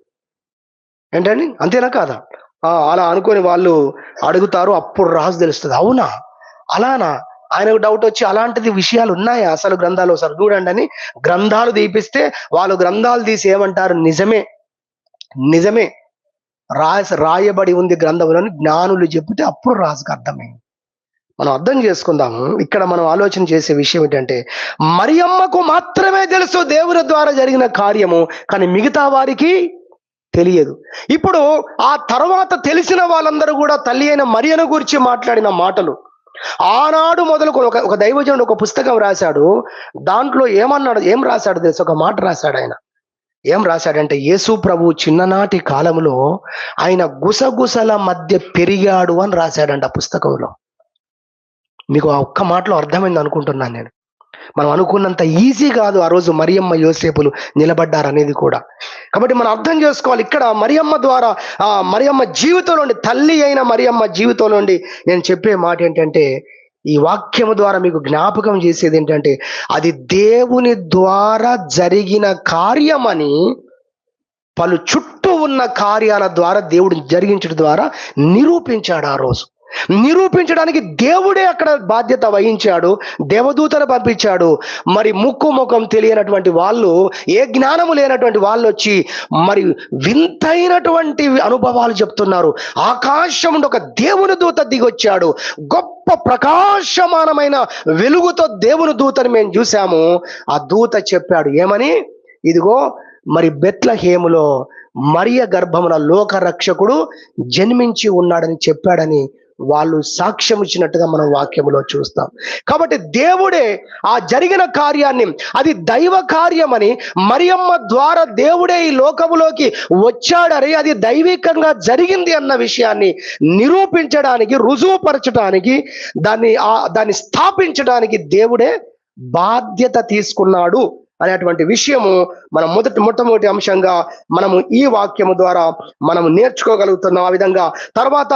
ఏంటండి, అంతేనా కాదా? అలా అనుకొని వాళ్ళు అడుగుతారు. అప్పుడు రాజు తెలుస్తుంది, అవునా అలానా? ఆయనకు డౌట్ వచ్చి, అలాంటిది విషయాలు ఉన్నాయా అసలు గ్రంథాలు? ఒకసారి చూడండి అని గ్రంథాలు తీపిస్తే వాళ్ళు గ్రంథాలు తీసి ఏమంటారు, నిజమే రాయబడి ఉంది గ్రంథంలో జ్ఞానులు చెబితే అప్పుడు రాజుకు అర్థమైంది. మనం అర్థం చేసుకుందాము. ఇక్కడ మనం ఆలోచన చేసే విషయం ఏంటంటే, మరియమ్మకు మాత్రమే తెలుసు దేవుని ద్వారా జరిగిన కార్యము, కానీ మిగతా వారికి తెలియదు. ఇప్పుడు ఆ తర్వాత తెలిసిన వాళ్ళందరూ కూడా తల్లి అయిన మరియను గురించి మాట్లాడిన మాటలు ఆనాడు మొదలుకొని ఒక దైవజనుడు ఒక పుస్తకం రాశాడు. దాంట్లో ఏం రాశాడు తెలుసు? ఒక మాట రాశాడు ఆయన. ఏం రాశాడంటే, యేసు ప్రభు చిన్ననాటి కాలంలో ఆయన గుసగుసల మధ్య పెరిగాడు అని రాశాడంట ఆ పుస్తకంలో. మీకు ఆ ఒక్క మాటలో అర్థమైంది అనుకుంటున్నాను నేను. మనం అనుకున్నంత ఈజీ కాదు ఆ రోజు మరియమ్మ యోసేపులు నిలబడ్డారు అనేది కూడా. కాబట్టి మనం అర్థం చేసుకోవాలి, ఇక్కడ మరియమ్మ ద్వారా మరియమ్మ జీవితంలో నుండి, తల్లి అయిన మరియమ్మ జీవితంలో నుండి నేను చెప్పే మాట ఏంటంటే, ఈ వాక్యము ద్వారా మీకు జ్ఞాపకం చేసేది ఏంటంటే, అది దేవుని ద్వారా జరిగిన కార్యమని పలు చుట్టూ ఉన్న కార్యాల ద్వారా దేవుడు జరిగించడం ద్వారా నిరూపించాడు. ఆ రోజు నిరూపించడానికి దేవుడే అక్కడ బాధ్యత వహించాడు, దేవదూతను పంపించాడు. మరి ముఖం తెలియనటువంటి వాళ్ళు, ఏ జ్ఞానము లేనటువంటి వాళ్ళు వచ్చి మరి వింతైనటువంటి అనుభవాలు చెప్తున్నారు. ఆకాశం నుండి ఒక దేవుని దూత దిగొచ్చాడు, గొప్ప ప్రకాశమానమైన వెలుగుతో దేవుని దూతని మేము చూసాము. ఆ దూత చెప్పాడు ఏమని, ఇదిగో మరి బెత్లెహేములో మరియ గర్భమున లోక రక్షకుడు జన్మించి ఉన్నాడని చెప్పాడని వాళ్ళు సాక్ష్యం ఇచ్చినట్టుగా మనం వాక్యములో చూస్తాం. కాబట్టి దేవుడే ఆ జరిగిన కార్యాన్ని, అది దైవ కార్యమని, మరియమ్మ ద్వారా దేవుడే ఈ లోకములోకి వచ్చాడని, అది దైవికంగా జరిగింది అన్న విషయాన్ని నిరూపించడానికి, రుజువుపరచడానికి, దాన్ని స్థాపించడానికి దేవుడే బాధ్యత తీసుకున్నాడు అనేటువంటి విషయము మనం మొట్టమొదటి అంశంగా మనము ఈ వాక్యము ద్వారా మనము నేర్చుకోగలుగుతున్నాం. ఆ విధంగా తర్వాత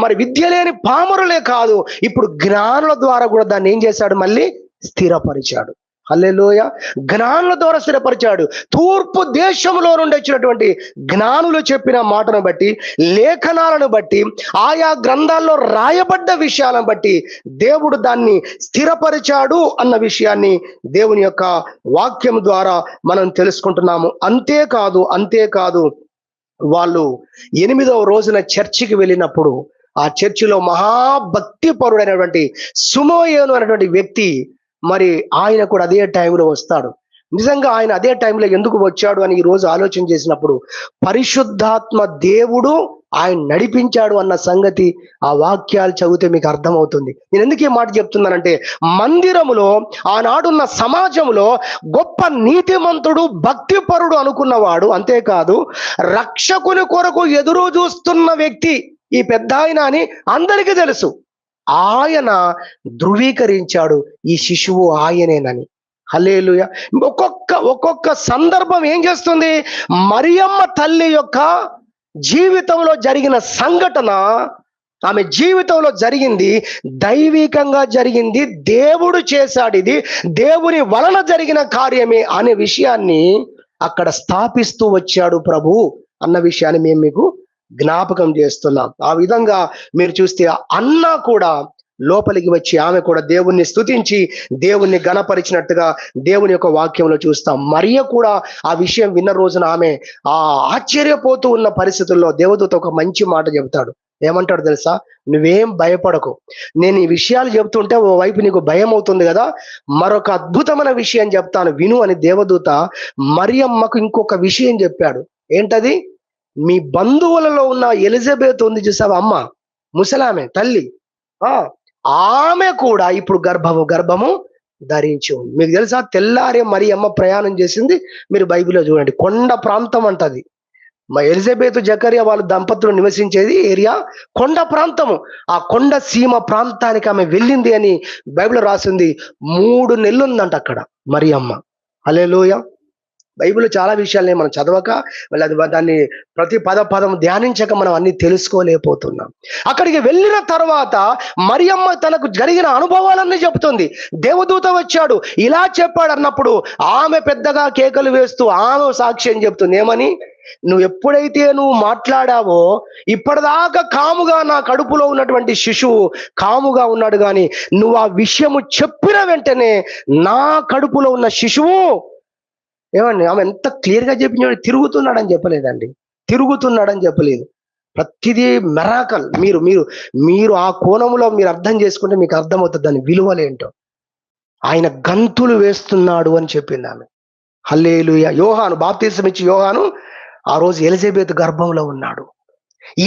మరి విద్య లేని పామరులే కాదు, ఇప్పుడు జ్ఞానుల ద్వారా కూడా దాన్ని ఏం చేశాడు, మళ్ళీ స్థిరపరిచాడు. హల్లెలూయా. జ్ఞానుల ద్వారా స్థిరపరిచాడు. తూర్పు దేశంలో నుండి వచ్చినటువంటి జ్ఞానులు చెప్పిన మాటను బట్టి, లేఖనాలను బట్టి, ఆయా గ్రంథాల్లో రాయబడ్డ విషయాలను బట్టి దేవుడు దాన్ని స్థిరపరిచాడు అన్న విషయాన్ని దేవుని యొక్క వాక్యం ద్వారా మనం తెలుసుకుంటున్నాము. అంతేకాదు వాళ్ళు 8వ రోజున చర్చికి వెళ్ళినప్పుడు ఆ చర్చిలో మహాభక్తి పరుడైనటువంటి సుమోయేను అనేటువంటి వ్యక్తి మరి ఆయన కూడా అదే టైంలో వస్తాడు. నిజంగా ఆయన అదే టైంలో ఎందుకు వచ్చాడు అని ఈ రోజు ఆలోచన చేసినప్పుడు, పరిశుద్ధాత్మ దేవుడు ఆయన నడిపించాడు అన్న సంగతి ఆ వాక్యాలు చదివితే మీకు అర్థమవుతుంది. నేను ఎందుకు ఈ మాట చెప్తున్నానంటే, మందిరములో ఆనాడున్న సమాజంలో గొప్ప నీతిమంతుడు, భక్తిపరుడు అనుకున్నవాడు, అంతేకాదు రక్షకుని కొరకు ఎదురు చూస్తున్న వ్యక్తి ఈ పెద్ద ఆయన అని అందరికీ తెలుసు. ఆయన ధృవీకరించాడు ఈ శిశువు ఆయనేనని. హల్లెలూయా. ఒక్కొక్క సందర్భం ఏం చేస్తుంది, మరియమ్మ తల్లి యొక్క జీవితంలో జరిగిన సంఘటన ఆమె జీవితంలో జరిగింది దైవికంగా జరిగింది, దేవుడు చేశాడు, ఇది దేవుని వలన జరిగిన కార్యమే అనే విషయాన్ని అక్కడ స్థాపిస్తూ వచ్చాడు ప్రభు అన్న విషయాన్ని మేము మీకు జ్ఞాపకం చేస్తున్నాం. ఆ విధంగా మీరు చూస్తే అన్న కూడా లోపలికి వచ్చి ఆమె కూడా దేవుణ్ణి స్తుతించి దేవుణ్ణి గణపరిచినట్టుగా దేవుని యొక్క వాక్యంలో చూస్తాం. మరియ కూడా ఆ విషయం విన్న రోజున ఆమె ఆశ్చర్యపోతూ ఉన్న పరిస్థితుల్లో దేవదూత ఒక మంచి మాట చెబుతాడు. ఏమంటాడు తెలుసా? నువ్వేం భయపడకు, నేను ఈ విషయాలు చెబుతుంటే ఓ వైపు నీకు భయం అవుతుంది కదా, మరొక అద్భుతమైన విషయం చెప్తాను విను అని దేవదూత మరియమ్మకు ఇంకొక విషయం చెప్పాడు. ఏంటది? మీ బంధువులలో ఉన్న ఎలిజబెత్ ఉంది చూసావా, అమ్మ ముసలామె తల్లి, ఆమె కూడా ఇప్పుడు గర్భము ధరించి ఉంది. మీకు తెలుసా, తెల్లారే మరియమ్మ ప్రయాణం చేసింది. మీరు బైబిల్లో చూడండి, కొండ ప్రాంతం అంటది. మా ఎలిజబెత్ జకరియా వాళ్ళ దంపతులు నివసించేది ఏరియా కొండ ప్రాంతము. ఆ కొండ సీమ ప్రాంతానికి ఆమె వెళ్ళింది అని బైబిల్ రాసింది. 3 నెలలు ఉందంట అక్కడ మరియమ్మ. హల్లెలూయా. బైబిల్లో చాలా విషయాలని మనం చదవక, దాన్ని ప్రతి పదం ధ్యానించక మనం అన్ని తెలుసుకోలేకపోతున్నాం. అక్కడికి వెళ్ళిన తర్వాత మరియమ్మ తనకు జరిగిన అనుభవాలన్నీ చెబుతుంది. దేవదూత వచ్చాడు, ఇలా చెప్పాడు అన్నప్పుడు ఆమె పెద్దగా కేకలు వేస్తూ ఆమె సాక్ష్యం చెప్తుంది. ఏమని? నువ్వు ఎప్పుడైతే మాట్లాడావో ఇప్పటిదాకా కాముగా నా కడుపులో ఉన్నటువంటి శిశువు కాముగా ఉన్నాడు, కానీ నువ్వు ఆ విషయము చెప్పిన వెంటనే నా కడుపులో ఉన్న శిశువు ఏమండి, ఆమె ఎంత క్లియర్ గా చెప్పించాడు. తిరుగుతున్నాడని చెప్పలేదండి, తిరుగుతున్నాడని చెప్పలేదు. ప్రతిదీ మెరాకల్. మీరు మీరు మీరు ఆ కోణంలో మీరు అర్థం చేసుకుంటే మీకు అర్థమవుతుంది దాని విలువలేంటో. ఆయన గంతులు వేస్తున్నాడు అని చెప్పింది ఆమె. హల్లెలూయా. యోహాను బాప్తిసం ఇచ్చి యోహాను ఆ రోజు ఎలిజబెత్ గర్భంలో ఉన్నాడు.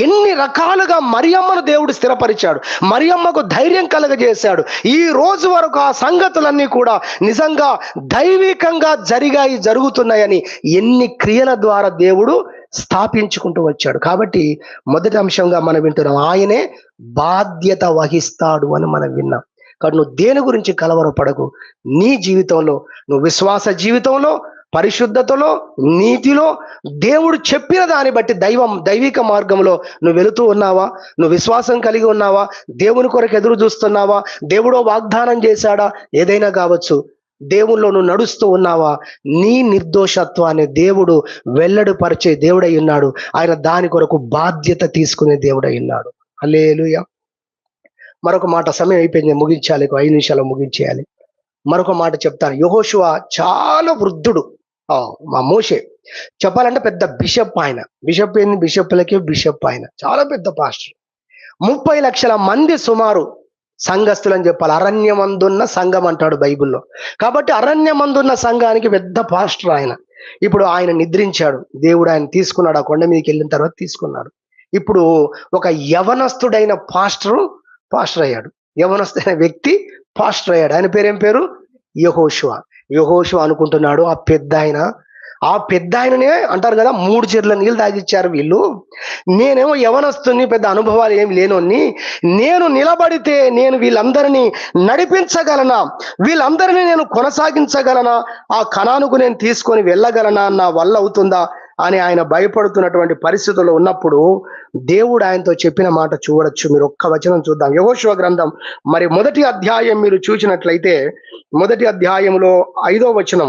ఎన్ని రకాలుగా మరియమ్మను దేవుడు స్థిరపరిచాడు, మరియమ్మకు ధైర్యం కలగజేశాడు. ఈ రోజు వరకు ఆ సంగతులన్నీ కూడా నిజంగా దైవికంగా జరుగుతున్నాయని ఎన్ని క్రియల ద్వారా దేవుడు స్థాపించుకుంటూ వచ్చాడు. కాబట్టి మొదటి అంశంగా మనం వింటున్నాం, ఆయనే బాధ్యత వహిస్తాడు అని మనం విన్నాం. కాబట్టి నువ్వు దేని గురించి కలవరపడకు. నీ జీవితంలో, నువ్వు విశ్వాస జీవితంలో, పరిశుద్ధతలో, నీతిలో దేవుడు చెప్పిన దాన్ని బట్టి దైవిక మార్గంలో నువ్వు వెళుతూ ఉన్నావా? నువ్వు విశ్వాసం కలిగి ఉన్నావా? దేవుని కొరకు ఎదురు చూస్తున్నావా? దేవుడో వాగ్దానం చేశాడా? ఏదైనా కావచ్చు, దేవుల్లో నువ్వు నడుస్తూ ఉన్నావా? నీ నిర్దోషత్వాన్ని దేవుడు వెల్లడిపరిచే దేవుడై ఉన్నాడు. ఆయన దాని కొరకు బాధ్యత తీసుకునే దేవుడై ఉన్నాడు. హల్లెలూయా. మరొక మాట, సమయం అయిపోయింది, ముగించాలి, 5 నిమిషాలు ముగించేయాలి. మరొక మాట చెప్తాను. యెహోషువ చాలా వృద్ధుడు. మా మోషే చెప్పాలంటే పెద్ద బిషప్. ఆయన బిషప్ ఏంది? బిషప్లకే బిషప్. ఆయన చాలా పెద్ద పాస్టర్. 30 లక్షల మంది సుమారు సంఘస్థులు అని చెప్పాలి. అరణ్యమందున్న సంఘం అంటాడు బైబిల్లో. కాబట్టి అరణ్యమందున్న సంఘానికి పెద్ద పాస్టర్ ఆయన. ఇప్పుడు ఆయన నిద్రించాడు. దేవుడు ఆయన తీసుకున్నాడు. ఆ కొండ మీదకి వెళ్ళిన తర్వాత తీసుకున్నాడు. ఇప్పుడు ఒక యవనస్తుడైన పాస్టర్ అయ్యాడు. యవనస్తుడైన వ్యక్తి పాస్టర్ అయ్యాడు. ఆయన పేరేం పేరు? యెహోషువ. యెహోషువ అనుకుంటున్నాడు ఆ పెద్ద ఆయననే అంటారు కదా, 3 చెర్ల నీళ్ళు తాగిచ్చారు వీళ్ళు. నేనేమో యవనస్తుని, పెద్ద అనుభవాలు ఏమి లేనోని, నేను నిలబడితే నేను వీళ్ళందరినీ నడిపించగలనా? వీళ్ళందరినీ నేను కొనసాగించగలనా? ఆ కనానుకు నేను తీసుకొని వెళ్ళగలనా? నా వల్ల అవుతుందా అని ఆయన భయపడుతున్నటువంటి పరిస్థితుల్లో ఉన్నప్పుడు దేవుడు ఆయనతో చెప్పిన మాట చూడొచ్చు. మీరు ఒక్క వచనం చూద్దాం. యెహోషువ గ్రంథం మరి 1వ అధ్యాయం మీరు చూసినట్లయితే 1వ అధ్యాయంలో 5వ వచనం,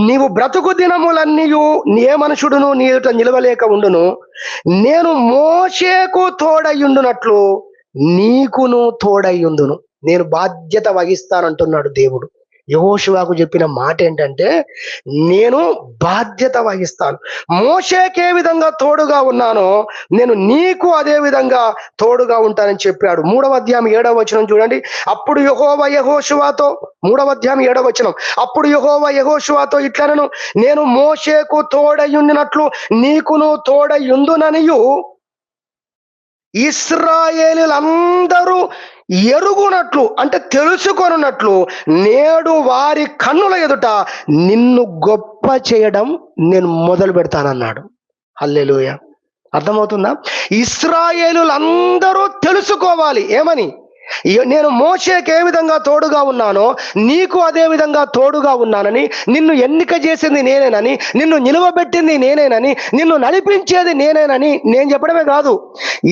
నీవు బ్రతుకు దినములన్నీయు ఏ మనుషుడును నీ ఎదుట నిలవలేక ఉండును, నేను మోషేకు తోడయ్యుండునట్లు నీకును తోడయ్యుండును. నేను బాధ్యత వహిస్తానంటున్నాడు దేవుడు. యెహోషువకు చెప్పిన మాట ఏంటంటే, నేను బాధ్యత వహిస్తాను. మోషేకి ఏ విధంగా తోడుగా ఉన్నానో నేను నీకు అదే విధంగా తోడుగా ఉంటానని చెప్పాడు. 3వ అధ్యాయం 7వ వచనం చూడండి. అప్పుడు యెహోవా యెహోషువతో, 3వ అధ్యాయం 7వ వచనం, అప్పుడు యెహోవా యెహోషువతో ఇట్లనెను, నేను మోషేకు తోడయ్యుండినట్లు నీకును తోడయ్యుందుననియు ఇశ్రాయేలీయులందరూ ఎరుగునట్లు, అంటే తెలుసుకొనున్నట్లు, నేడు వారి కన్నుల ఎదుట నిన్ను గొప్ప చేయడం నేను మొదలు పెడతానన్నాడు. హల్లెలూయా. అర్థమవుతుందా? ఇశ్రాయేలీయులందరూ తెలుసుకోవాలి. ఏమని? నేను మోషేకి ఏ విధంగా తోడుగా ఉన్నానో నీకు అదే విధంగా తోడుగా ఉన్నానని, నిన్ను ఎన్నిక చేసింది నేనేనని, నిన్ను నిలువబెట్టింది నేనేనని, నిన్ను నడిపించేది నేనేనని నేను చెప్పడమే కాదు,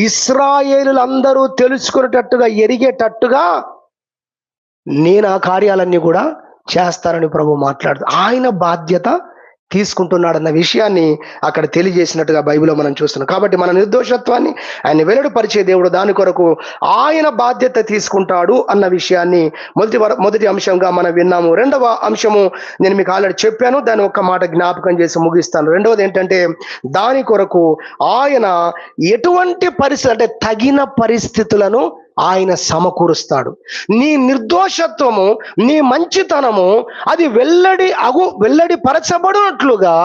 ఇశ్రాయేలులందరూ తెలుసుకునేటట్టుగా ఎరిగేటట్టుగా నేను ఆ కార్యాలన్నీ కూడా చేస్తానని ప్రభు మాట్లాడుతూ ఆయన బాధ్యత తీసుకుంటున్నాడన్న విషయాన్ని అక్కడ తెలియజేసినట్టుగా బైబిల్లో మనం చూస్తున్నాం. కాబట్టి మన నిర్దోషత్వాన్ని ఆయన వెల్లడిపరిచే దేవుడు, దాని కొరకు ఆయన బాధ్యత తీసుకుంటాడు అన్న విషయాన్ని మొదటి అంశంగా మనం విన్నాము. రెండవ అంశము నేను మీకు ఆల్రెడీ చెప్పాను, దాన్ని ఒక్క మాట జ్ఞాపకం చేసి ముగిస్తాను. రెండవది ఏంటంటే, దాని కొరకు ఆయన ఎటువంటి పరిస్థితి అంటే తగిన పరిస్థితులను ఆయన సమకూరుస్తాడు. నీ నిర్దోషత్వము, నీ మంచితనము అది వెల్లడి పరచబడినట్లుగా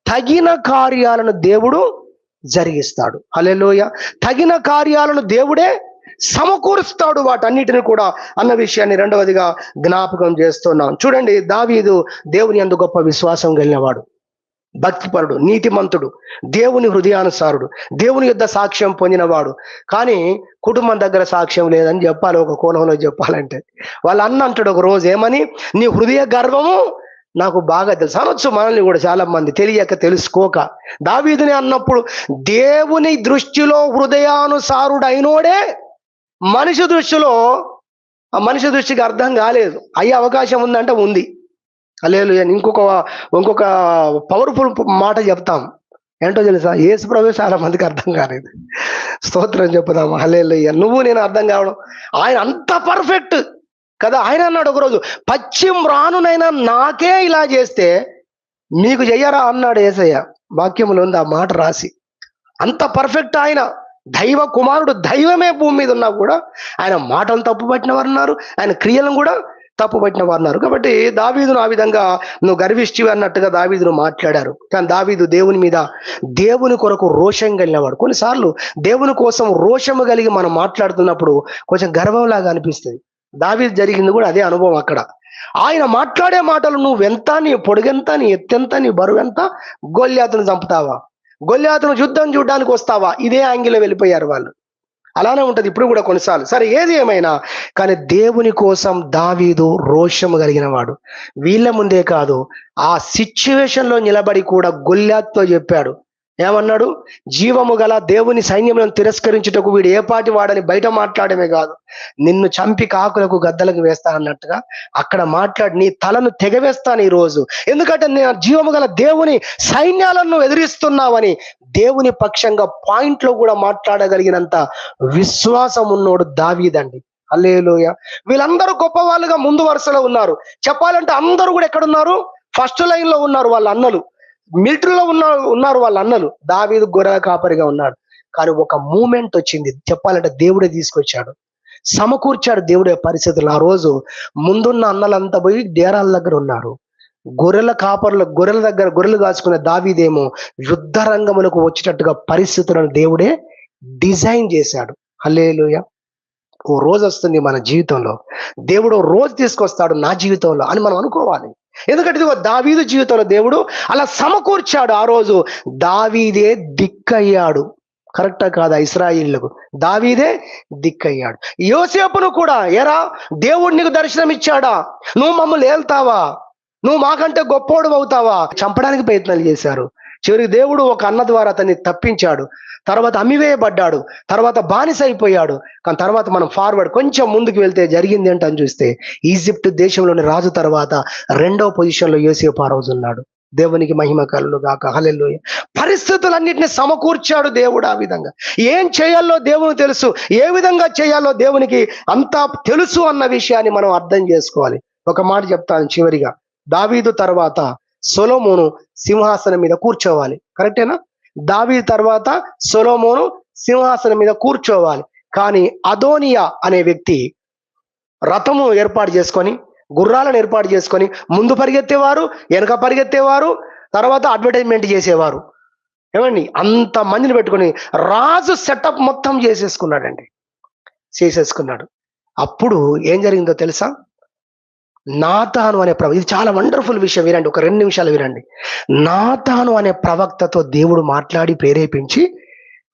తగిన కార్యాలను దేవుడు జరిగిస్తాడు. హల్లెలూయా. తగిన కార్యాలను దేవుడే సమకూరుస్తాడు వాటన్నిటిని కూడా అన్న విషయాన్ని రెండవదిగా జ్ఞాపకం చేస్తున్నాం. చూడండి, దావీదు దేవుని యందు గొప్ప విశ్వాసం కలిగినవాడు, భక్తిపరుడు, నీతిమంతుడు, దేవుని హృదయానుసారుడు, దేవుని యుద్ధ సాక్ష్యం పొందినవాడు. కానీ కుటుంబం దగ్గర సాక్ష్యం లేదని చెప్పాలి. ఒక కోణంలో చెప్పాలంటే వాళ్ళ అన్న అంటాడు ఒక రోజు, ఏమని, నీ హృదయ గర్వము నాకు బాగా తెలుసు అనొచ్చు మనల్ని కూడా చాలా మంది తెలియక తెలుసుకోక. దావీదుని అన్నప్పుడు దేవుని దృష్టిలో హృదయానుసారుడు అయినోడే మనిషి దృష్టిలో, ఆ మనిషి దృష్టికి అర్థం కాలేదు. అయ్యే అవకాశం ఉందంటే ఉంది. హల్లెలూయా. ఇంకొక పవర్ఫుల్ మాట చెప్తాం, ఏంటో తెలుసా? యేసు ప్రభువే చాలా మందికి అర్థం కాలేదు. స్తోత్రం చెప్పుదాం. హల్లెలూయా. నువ్వు నేను అర్థం కావడం, ఆయన అంత పర్ఫెక్ట్ కదా. ఆయన అన్నాడు ఒకరోజు, పశ్చిమ రానునైనా నాకే ఇలా చేస్తే మీకు చెయ్యరా అన్నాడు యేసయ్య. వాక్యములో ఉంది ఆ మాట రాసి. అంత పర్ఫెక్ట్ ఆయన, దైవ కుమారుడు, దైవమే భూమి మీద ఉన్నా కూడా ఆయన మాటలు తప్పుపట్టిన వారు ఉన్నారు, ఆయన క్రియలను కూడా తప్పుపట్టిన వారు ఉన్నారు. కాబట్టి దావీదును ఆ విధంగా నువ్వు గర్విష్టివి అన్నట్టుగా దావీదును మాట్లాడారు. కానీ దావీదు దేవుని కొరకు రోషం కలిగినవాడు. కొన్నిసార్లు దేవుని కోసం రోషము కలిగి మనం మాట్లాడుతున్నప్పుడు కొంచెం గర్వంలాగా అనిపిస్తుంది. దావీదు జరిగింది కూడా అదే అనుభవం. అక్కడ ఆయన మాట్లాడే మాటలు, నువ్వెంత, నీ పొడుగెంత, నీ ఎత్తెంత, నీ బరువెంత, గొల్యాతును చంపుతావా, గొల్యాతును యుద్ధం చూడడానికి వస్తావా, ఇదే యాంగిల్లో వెళ్ళిపోయారు వాళ్ళు. అలానే ఉంటది ఇప్పుడు కూడా కొన్నిసార్లు. సరే, ఏది ఏమైనా కానీ దేవుని కోసం దావీదు రోషము కలిగిన వాడు. వీళ్ళ ముందే కాదు, ఆ సిచ్యువేషన్ లో నిలబడి కూడా గొల్యాత్తో చెప్పాడు. ఏమన్నాడు? జీవము గల దేవుని సైన్యములను తిరస్కరించుటకు వీడు ఏ పాటి వాడని బయట మాట్లాడమే కాదు, నిన్ను చంపి కాకులకు గద్దలకు వేస్తా అన్నట్టుగా అక్కడ మాట్లాడి నీ తలను తెగవేస్తాను ఈ రోజు, ఎందుకంటే నేను జీవము గల దేవుని సైన్యాలను ఎదిరిస్తున్నావని దేవుని పక్షంగా పాయింట్ లో కూడా మాట్లాడగలిగినంత విశ్వాసం ఉన్నోడు దావీదండి. హల్లెలూయా. వీళ్ళందరూ గొప్ప వాళ్ళుగా ముందు వరుసలో ఉన్నారు. చెప్పాలంటే అందరూ కూడా ఎక్కడున్నారు? ఫస్ట్ లైన్ లో ఉన్నారు. వాళ్ళ అన్నలు మిలిటరీలో ఉన్నారు వాళ్ళ అన్నలు. దావీదు గొర్రెల కాపరిగా ఉన్నాడు. కానీ ఒక మూమెంట్ వచ్చింది, చెప్పాలంటే దేవుడే తీసుకొచ్చాడు, సమకూర్చాడు దేవుడే పరిస్థితులు. ఆ రోజు ముందున్న అన్నలంతా పోయి డేరాల దగ్గర ఉన్నారు. గొర్రెల కాపరులు గొర్రెలు కాచుకునే దావీదేమో యుద్ధ రంగములకు వచ్చేటట్టుగా పరిస్థితులను దేవుడే డిజైన్ చేశాడు. హల్లెలూయా. ఓ రోజు వస్తుంది మన జీవితంలో, దేవుడు రోజు తీసుకొస్తాడు నా జీవితంలో అని మనం అనుకోవాలి. ఎందుకంటే ఇదిగో దావీదు జీవితంలో దేవుడు అలా సమకూర్చాడు. ఆ రోజు దావీదే దిక్కయ్యాడు. కరెక్టా కాదా? ఇశ్రాయేలులకు దావీదే దిక్కయ్యాడు. యోసేపును కూడా, ఎరా దేవుడు నీకు దర్శనం ఇచ్చాడా, నువ్వు మమ్మల్ని ఏల్తావా, నువ్వు మాకంటే గొప్పోడు అవుతావా, చంపడానికి ప్రయత్నాలు చేశారు. చివరికి దేవుడు ఒక అన్న ద్వారా అతన్ని తప్పించాడు. తర్వాత అమ్మివేయబడ్డాడు, తర్వాత బానిస అయిపోయాడు. కానీ తర్వాత మనం ఫార్వర్డ్ కొంచెం ముందుకు వెళ్తే జరిగింది ఏంటని చూస్తే, ఈజిప్ట్ దేశంలోని రాజు తర్వాత 2వ పొజిషన్ లో యోసేపు ఆ రోజు ఉన్నాడు. దేవునికి మహిమ కలుగును గాక. హల్లెలూయా. పరిస్థితులన్నిటిని సమకూర్చాడు దేవుడు. ఆ విధంగా ఏం చేయాలో దేవునికి తెలుసు, ఏ విధంగా చేయాలో దేవునికి అంతా తెలుసు అన్న విషయాన్ని మనం అర్థం చేసుకోవాలి. ఒక మాట చెప్తాను చివరిగా, దావీదు తర్వాత సొలొమోను సింహాసనం మీద కూర్చోవాలి. కరెక్టేనా? దావీదు తర్వాత సొలొమోను సింహాసనం మీద కూర్చోవాలి. కానీ అదోనియా అనే వ్యక్తి రథము ఏర్పాటు చేసుకొని, గుర్రాలను ఏర్పాటు చేసుకొని, ముందు పరిగెత్తేవారు, వెనక పరిగెత్తేవారు, తర్వాత అడ్వర్టైజ్మెంట్ చేసేవారు. ఏమండి, అంత మందిని పెట్టుకొని రాజు సెటప్ మొత్తం చేసేసుకున్నాడు. అప్పుడు ఏం జరిగిందో తెలుసా? నాతాను అనే ఇది చాలా వండర్ఫుల్ విషయం. వినండి, ఒక 2 నిమిషాలు వినండి. నాతాను అనే ప్రవక్తతో దేవుడు మాట్లాడి ప్రేరేపించి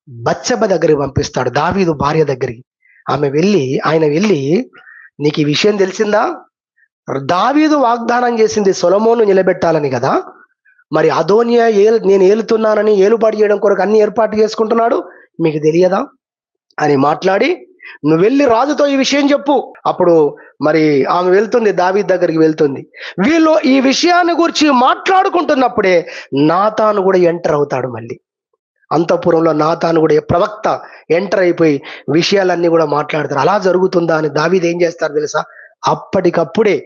బత్షెబ దగ్గరికి పంపిస్తాడు, దావీదు భార్య దగ్గరికి. ఆయన వెళ్ళి నీకు ఈ విషయం తెలిసిందా? దావీదు వాగ్దానం చేసింది సొలొమోను నిలబెట్టాలని కదా, మరి అదోనియా నేను ఏలుతున్నానని ఏలుబడి చేయడం కొరకు అన్ని ఏర్పాటు చేసుకుంటున్నాడు, మీకు తెలియదా అని మాట్లాడి, నువ్వు వెళ్ళి రాజుతో ఈ విషయం చెప్పు. అప్పుడు మరి ఆమె వెళ్తుంది, దావీదు దగ్గరికి వెళ్తుంది. వీళ్ళు ఈ విషయాన్ని గురించి మాట్లాడుకుంటున్నప్పుడే నాతాను కూడా ఎంటర్ అవుతాడు. మళ్ళీ అంతఃపురంలో నాతాను కూడా ప్రవక్త ఎంటర్ అయిపోయి విషయాలన్నీ కూడా మాట్లాడతారు. అలా జరుగుతుందా అని దావీదు ఏం చేస్తారు తెలుసా? అప్పటికప్పుడే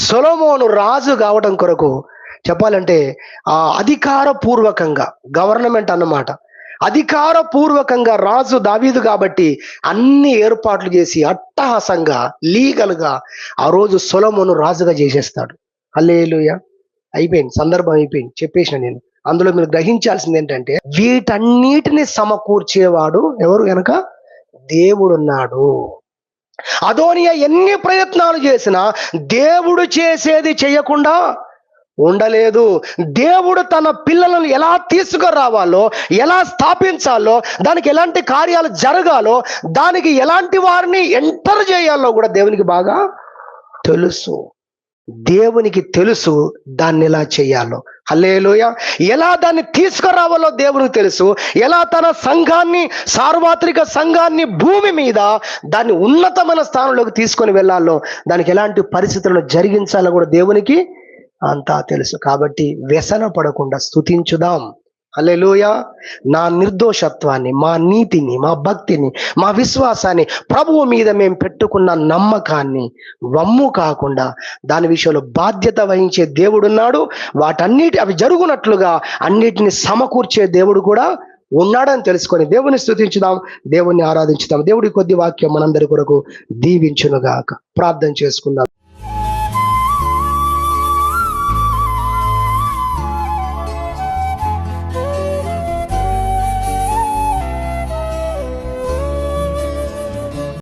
సొలొమోను రాజు కావడం కొరకు చెప్పాలంటే అధికారపూర్వకంగా, గవర్నమెంట్ అన్నమాట, అధికారపూర్వకంగా రాజు దావీదు కాబట్టి అన్ని ఏర్పాట్లు చేసి అట్టహాసంగా లీగల్గా ఆ రోజు సొలొమోను రాజుగా చేసేస్తాడు. హల్లెలూయా. అయిపోయింది, సందర్భం అయిపోయింది, చెప్పేసిన నేను. అందులో మీరు గ్రహించాల్సింది ఏంటంటే వీటన్నిటిని సమకూర్చేవాడు ఎవరు గనక? దేవుడున్నాడు. అదోనియా ఎన్ని ప్రయత్నాలు చేసినా దేవుడు చేసేది చేయకుండా ఉండలేదు. దేవుడు తన పిల్లలను ఎలా తీసుకురావాలో, ఎలా స్థాపించాలో, దానికి ఎలాంటి కార్యాలు జరగాలో, దానికి ఎలాంటి వారిని ఎంటర్ చేయాలో కూడా దేవునికి బాగా తెలుసు. దేవునికి తెలుసు దాన్ని ఎలా చేయాలో. హల్లెలూయా. ఎలా దాన్ని తీసుకురావాలో దేవునికి తెలుసు. ఎలా తన సంఘాన్ని, సార్వత్రిక సంఘాన్ని భూమి మీద దాన్ని ఉన్నతమైన స్థానంలోకి తీసుకొని వెళ్ళాలో, దానికి ఎలాంటి పరిస్థితులను జరిగించాలో కూడా దేవునికి అంతా తెలుసు. కాబట్టి వ్యసన పడకుండా స్తుతించుదాం. హల్లెలూయా. నా నిర్దోషత్వాన్ని, మా నీతిని, మా భక్తిని, మా విశ్వాసాన్ని, ప్రభువు మీద మేము పెట్టుకున్న నమ్మకాన్ని వమ్ము కాకుండా దాని విషయంలో బాధ్యత వహించే దేవుడున్నాడు. అవి జరుగునట్లుగా అన్నిటిని సమకూర్చే దేవుడు కూడా ఉన్నాడని తెలుసుకొని దేవుని స్తుతించుదాం, దేవుణ్ణి ఆరాధించుదాం. దేవుడి కొద్ది వాక్యం మనందరి కొరకు దీవించునుగాక. ప్రార్థన చేసుకుందాం.